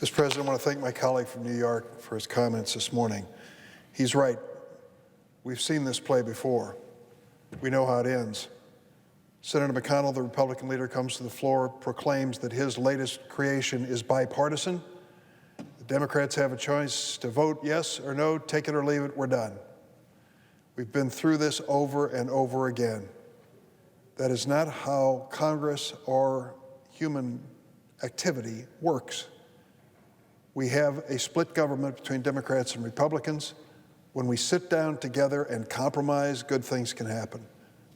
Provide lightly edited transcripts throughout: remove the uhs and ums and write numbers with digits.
Mr. President, I want to thank my colleague from New York for his comments this morning. He's right. We've seen this play before. We know how it ends. Senator McConnell, the Republican leader, comes to the floor, proclaims that his latest creation is bipartisan. The Democrats have a choice to vote yes or no, take it or leave it, we're done. We've been through this over and over again. That is not how Congress or human activity works. We have a split government between Democrats and Republicans. When we sit down together and compromise, good things can happen.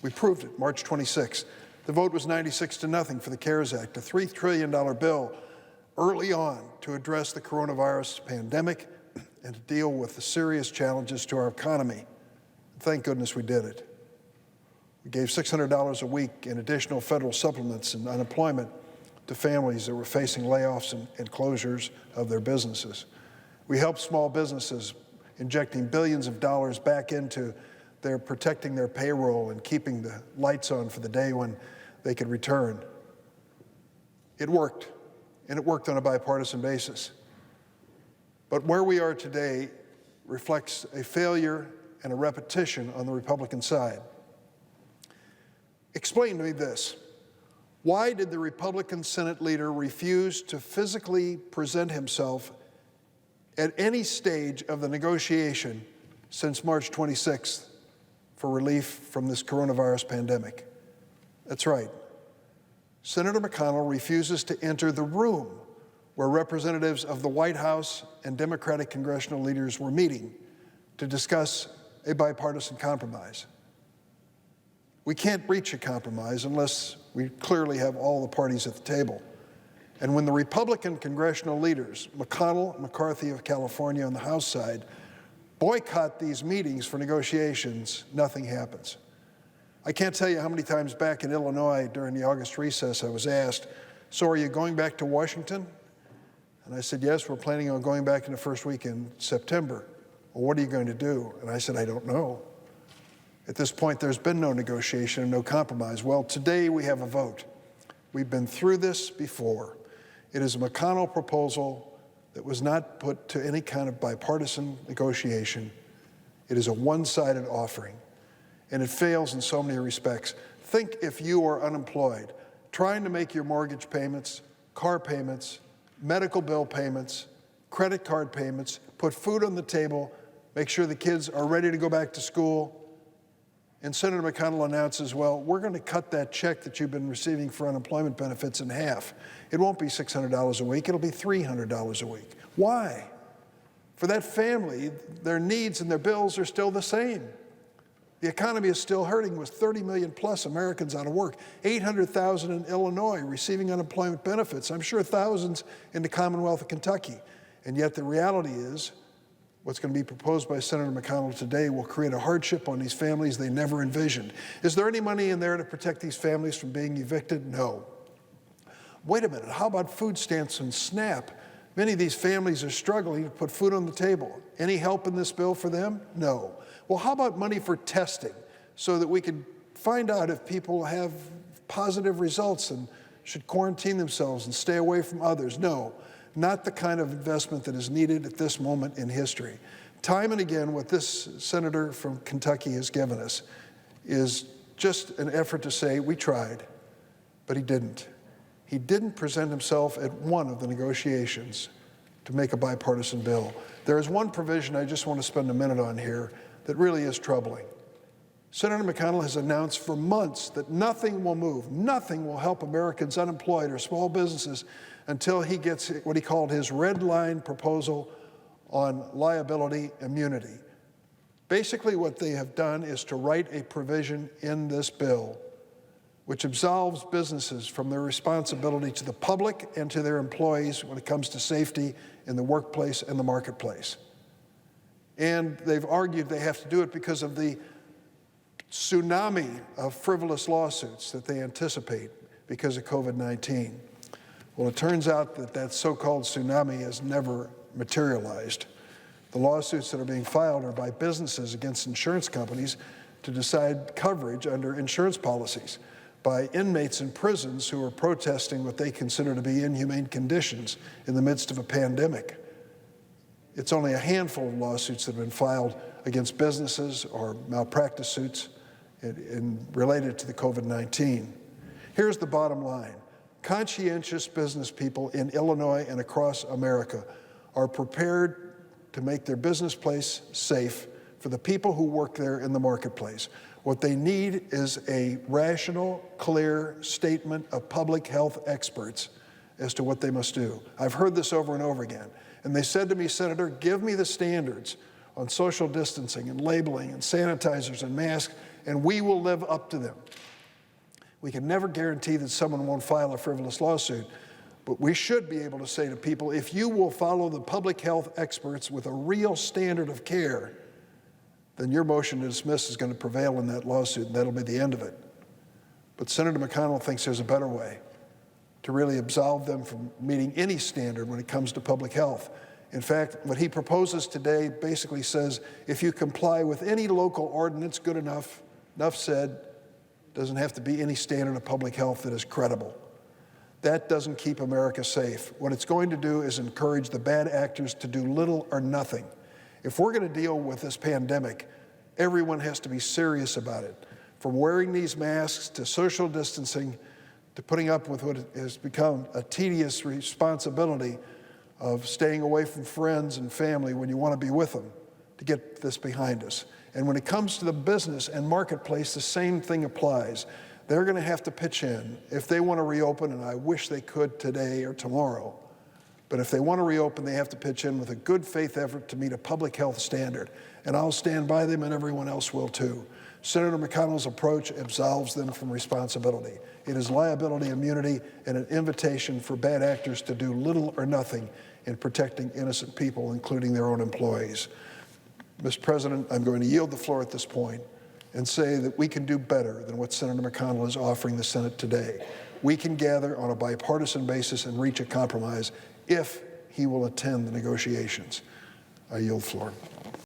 We proved it, March 26th. The vote was 96-0 for the CARES Act, a $3 trillion bill early on to address the coronavirus pandemic and to deal with the serious challenges to our economy. Thank goodness we did it. We gave $600 a week in additional federal supplements and unemployment to families that were facing layoffs and closures of their businesses. We helped small businesses, injecting billions of dollars back into their protecting their payroll and keeping the lights on for the day when they could return. It worked, and it worked on a bipartisan basis. But where we are today reflects a failure and a repetition on the Republican side. Explain to me this. Why did the Republican Senate leader refuse to physically present himself at any stage of the negotiation since March 26th for relief from this coronavirus pandemic? That's right. Senator McConnell refuses to enter the room where representatives of the White House and Democratic congressional leaders were meeting to discuss a bipartisan compromise. We can't reach a compromise unless we clearly have all the parties at the table. And when the Republican congressional leaders, McConnell, McCarthy of California on the House side, boycott these meetings for negotiations, nothing happens. I can't tell you how many times back in Illinois during the August recess I was asked, so are you going back to Washington? And I said, yes, we're planning on going back in the first week in September. Well, what are you going to do? And I said, I don't know. At this point, there's been no negotiation and no compromise. Well, today we have a vote. We've been through this before. It is a McConnell proposal that was not put to any kind of bipartisan negotiation. It is a one-sided offering, and it fails in so many respects. Think if you are unemployed, trying to make your mortgage payments, car payments, medical bill payments, credit card payments, put food on the table, make sure the kids are ready to go back to school, and Senator McConnell announces, well, we're going to cut that check that you've been receiving for unemployment benefits in half. It won't be $600 a week, it'll be $300 a week. Why? For that family, their needs and their bills are still the same. The economy is still hurting with 30 million plus Americans out of work, 800,000 in Illinois receiving unemployment benefits, I'm sure thousands in the Commonwealth of Kentucky. And yet the reality is, what's going to be proposed by Senator McConnell today will create a hardship on these families they never envisioned. Is there any money in there to protect these families from being evicted? No. Wait a minute, how about food stamps and SNAP? Many of these families are struggling to put food on the table. Any help in this bill for them? No. Well, how about money for testing so that we can find out if people have positive results and should quarantine themselves and stay away from others? No. Not the kind of investment that is needed at this moment in history. Time and again, what this senator from Kentucky has given us is just an effort to say, we tried, but he didn't. He didn't present himself at one of the negotiations to make a bipartisan bill. There is one provision I just want to spend a minute on here that really is troubling. Senator McConnell has announced for months that nothing will move, nothing will help Americans unemployed or small businesses until he gets what he called his red line proposal on liability immunity. Basically, what they have done is to write a provision in this bill which absolves businesses from their responsibility to the public and to their employees when it comes to safety in the workplace and the marketplace. And they've argued they have to do it because of the tsunami of frivolous lawsuits that they anticipate because of COVID-19. Well, it turns out that that so-called tsunami has never materialized. The lawsuits that are being filed are by businesses against insurance companies to decide coverage under insurance policies. by inmates in prisons who are protesting what they consider to be inhumane conditions in the midst of a pandemic. It's only a handful of lawsuits that have been filed against businesses or malpractice suits related to the COVID-19. Here's the bottom line. Conscientious business people in Illinois and across America are prepared to make their business place safe for the people who work there in the marketplace. What they need is a rational, clear statement of public health experts as to what they must do. I've heard this over and over again. And they said to me, Senator, give me the standards on social distancing and labeling and sanitizers and masks, and we will live up to them. We can never guarantee that someone won't file a frivolous lawsuit, but we should be able to say to people, if you will follow the public health experts with a real standard of care, then your motion to dismiss is going to prevail in that lawsuit, and that'll be the end of it. But Senator McConnell thinks there's a better way to really absolve them from meeting any standard when it comes to public health. In fact, what he proposes today basically says, if you comply with any local ordinance, good enough, enough said, doesn't have to be any standard of public health that is credible. That doesn't keep America safe. What it's going to do is encourage the bad actors to do little or nothing. If we're going to deal with this pandemic, everyone has to be serious about it. From wearing these masks to social distancing to putting up with what has become a tedious responsibility of staying away from friends and family when you want to be with them to get this behind us. And when it comes to the business and marketplace, the same thing applies. They're going to have to pitch in if they want to reopen, and I wish they could today or tomorrow. But if they want to reopen, they have to pitch in with a good faith effort to meet a public health standard. And I'll stand by them, and everyone else will too. Senator McConnell's approach absolves them from responsibility. It is liability immunity and an invitation for bad actors to do little or nothing in protecting innocent people, including their own employees. Mr. President, I'm going to yield the floor at this point and say that we can do better than what Senator McConnell is offering the Senate today. We can gather on a bipartisan basis and reach a compromise if he will attend the negotiations. I yield the floor.